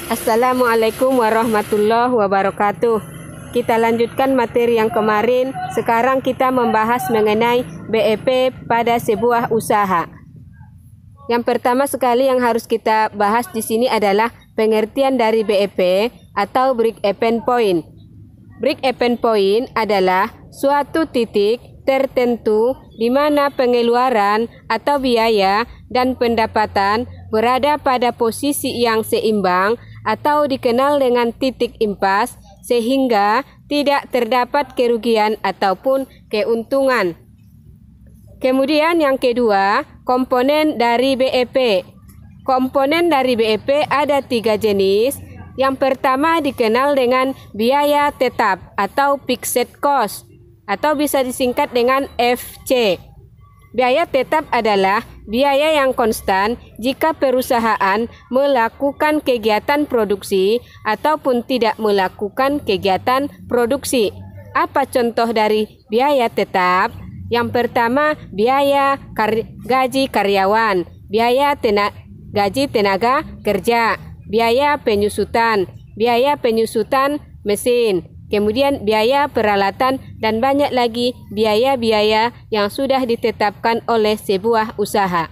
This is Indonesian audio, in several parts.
Assalamualaikum warahmatullahi wabarakatuh. Kita lanjutkan materi yang kemarin. Sekarang kita membahas mengenai BEP pada sebuah usaha. Yang pertama sekali yang harus kita bahas di sini adalah pengertian dari BEP atau break-even point. Break-even point adalah suatu titik tertentu di mana pengeluaran atau biaya dan pendapatan berada pada posisi yang seimbang atau dikenal dengan titik impas sehingga tidak terdapat kerugian ataupun keuntungan. Kemudian yang kedua, komponen dari BEP. Komponen dari BEP ada 3 jenis. Yang pertama dikenal dengan biaya tetap atau fixed cost atau bisa disingkat dengan FC. Biaya tetap adalah biaya yang konstan jika perusahaan melakukan kegiatan produksi ataupun tidak melakukan kegiatan produksi. Apa contoh dari biaya tetap? Yang pertama, biaya gaji karyawan, biaya gaji tenaga kerja, biaya penyusutan mesin, kemudian biaya peralatan, dan banyak lagi biaya-biaya yang sudah ditetapkan oleh sebuah usaha.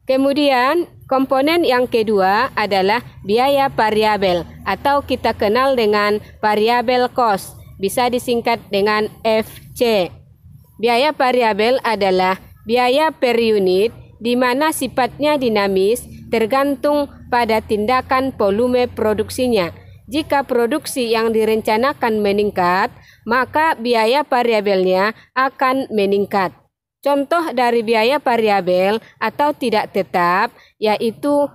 Kemudian, komponen yang kedua adalah biaya variabel atau kita kenal dengan variable cost, bisa disingkat dengan FC. Biaya variabel adalah biaya per unit di mana sifatnya dinamis tergantung pada tindakan volume produksinya. Jika produksi yang direncanakan meningkat, maka biaya variabelnya akan meningkat. Contoh dari biaya variabel atau tidak tetap yaitu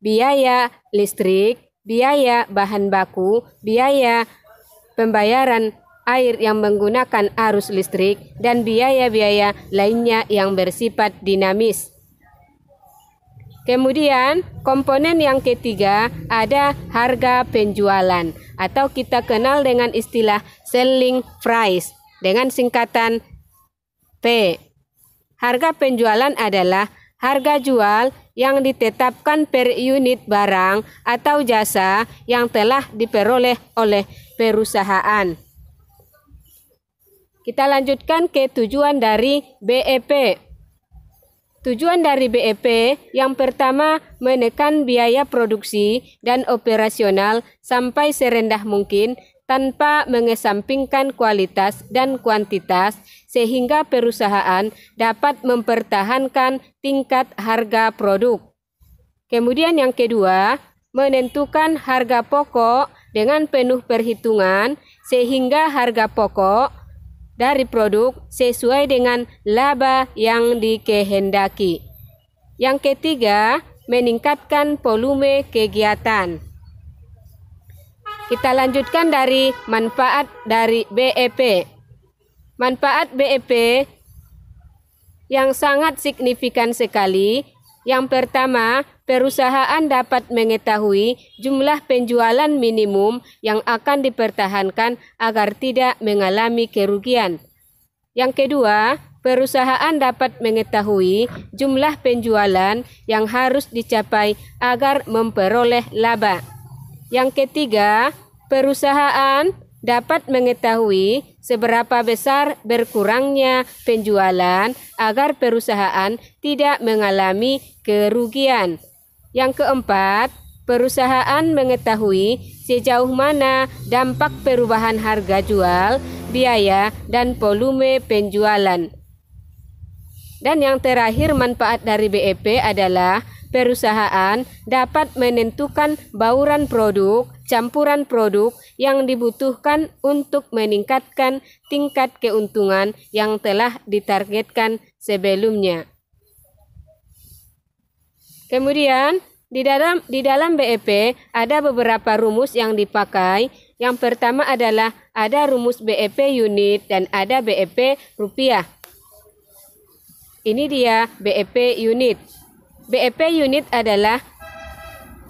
biaya listrik, biaya bahan baku, biaya pembayaran air yang menggunakan arus listrik, dan biaya-biaya lainnya yang bersifat dinamis. Kemudian, komponen yang ketiga ada harga penjualan atau kita kenal dengan istilah selling price dengan singkatan P. Harga penjualan adalah harga jual yang ditetapkan per unit barang atau jasa yang telah diperoleh oleh perusahaan. Kita lanjutkan ke tujuan dari BEP. Tujuan dari BEP yang pertama menekan biaya produksi dan operasional sampai serendah mungkin tanpa mengesampingkan kualitas dan kuantitas sehingga perusahaan dapat mempertahankan tingkat harga produk. Kemudian yang kedua, menentukan harga pokok dengan penuh perhitungan sehingga harga pokok dari produk sesuai dengan laba yang dikehendaki. Yang ketiga, meningkatkan volume kegiatan. Kita lanjutkan dari manfaat dari BEP. Manfaat BEP yang sangat signifikan sekali. Yang pertama, perusahaan dapat mengetahui jumlah penjualan minimum yang akan dipertahankan agar tidak mengalami kerugian. Yang kedua, perusahaan dapat mengetahui jumlah penjualan yang harus dicapai agar memperoleh laba. Yang ketiga, perusahaan dapat mengetahui seberapa besar berkurangnya penjualan agar perusahaan tidak mengalami kerugian. Yang keempat, perusahaan mengetahui sejauh mana dampak perubahan harga jual, biaya, dan volume penjualan. Dan yang terakhir, manfaat dari BEP adalah perusahaan dapat menentukan bauran produk, campuran produk yang dibutuhkan untuk meningkatkan tingkat keuntungan yang telah ditargetkan sebelumnya. Kemudian, di dalam BEP ada beberapa rumus yang dipakai. Yang pertama adalah ada rumus BEP unit dan ada BEP rupiah. Ini dia BEP unit. BEP unit adalah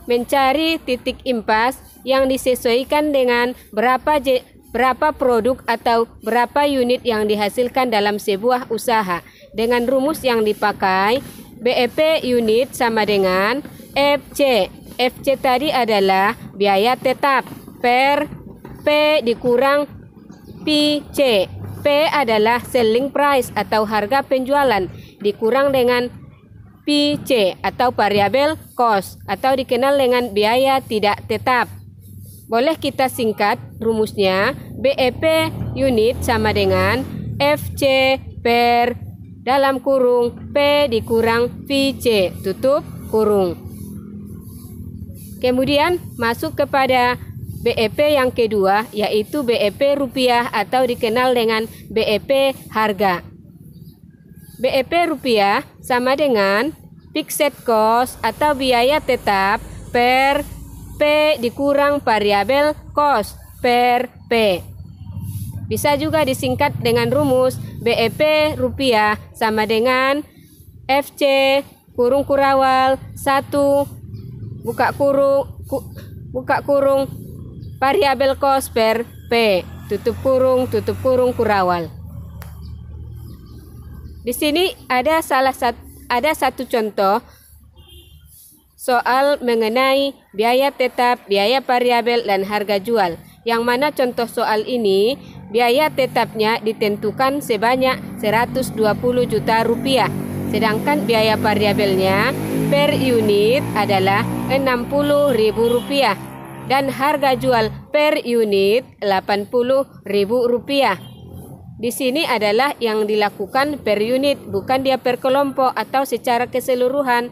mencari titik impas yang disesuaikan dengan berapa produk atau berapa unit yang dihasilkan dalam sebuah usaha. Dengan rumus yang dipakai, BEP unit sama dengan FC FC tadi adalah biaya tetap per P dikurang Pi C. P adalah selling price atau harga penjualan dikurang dengan Pi C atau variabel cost atau dikenal dengan biaya tidak tetap. Boleh kita singkat rumusnya, BEP unit sama dengan FC per dalam kurung P dikurang Pi C tutup kurung. Kemudian masuk kepada BEP yang kedua, yaitu BEP rupiah atau dikenal dengan BEP harga. BEP rupiah sama dengan fixed cost atau biaya tetap per P dikurang variabel cost per P. Bisa juga disingkat dengan rumus BEP rupiah sama dengan FC kurung kurawal 1 buka kurung variabel cost per P tutup kurung kurawal. Di sini ada satu contoh soal mengenai biaya tetap, biaya variabel dan harga jual. Yang mana contoh soal ini biaya tetapnya ditentukan sebanyak 120 juta rupiah. Sedangkan biaya variabelnya per unit adalah Rp60.000 dan harga jual per unit Rp80.000. Di sini adalah yang dilakukan per unit, bukan dia per kelompok atau secara keseluruhan.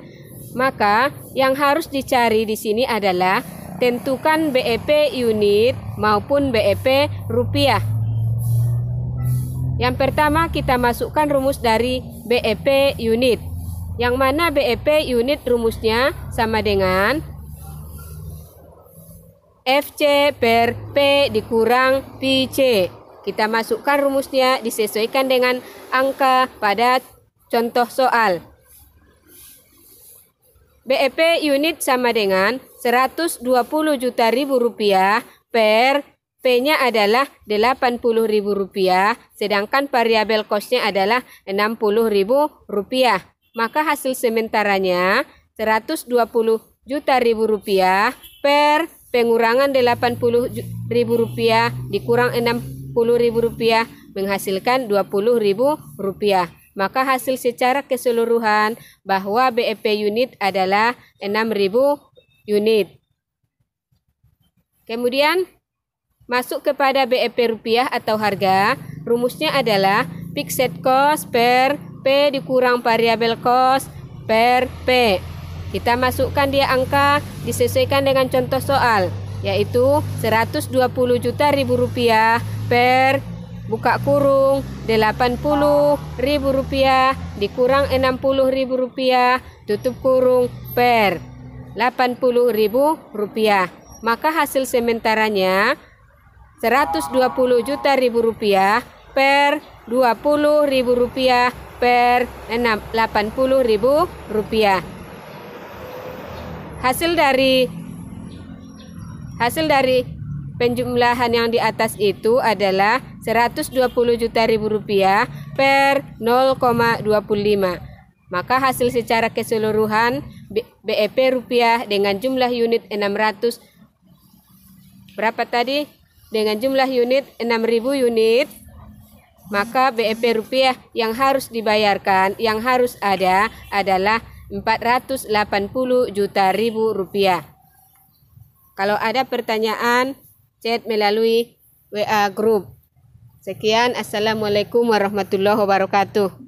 Maka yang harus dicari di sini adalah tentukan BEP unit maupun BEP rupiah. Yang pertama kita masukkan rumus dari BEP unit. Yang mana BEP unit rumusnya sama dengan FC per P dikurang Pi C. Kita masukkan rumusnya disesuaikan dengan angka pada contoh soal. BEP unit sama dengan Rp120 juta per P-nya adalah Rp80.000, sedangkan variabel cost-nya adalah Rp60.000. Maka hasil sementaranya Rp120 juta per pengurangan Rp80.000 dikurang Rp60.000 menghasilkan Rp20.000. Maka hasil secara keseluruhan bahwa BEP unit adalah 6.000 unit. Kemudian masuk kepada BEP rupiah atau harga. Rumusnya adalah fixed cost per P dikurang variabel cost per P. Kita masukkan dia angka disesuaikan dengan contoh soal, yaitu Rp120 juta per buka kurung Rp80.000 dikurang Rp60.000 tutup kurung per Rp80.000. Maka hasil sementaranya Rp120 juta per Rp20.000 per Rp80.000. Hasil dari penjumlahan yang di atas itu adalah Rp120 juta per 0,25. Maka hasil secara keseluruhan BEP rupiah dengan jumlah unit 600 berapa tadi? Dengan jumlah unit 6.000 unit. Maka BEP rupiah yang harus dibayarkan, yang harus ada adalah Rp480 juta. Kalau ada pertanyaan, chat melalui WA group. Sekian, Assalamualaikum warahmatullahi wabarakatuh.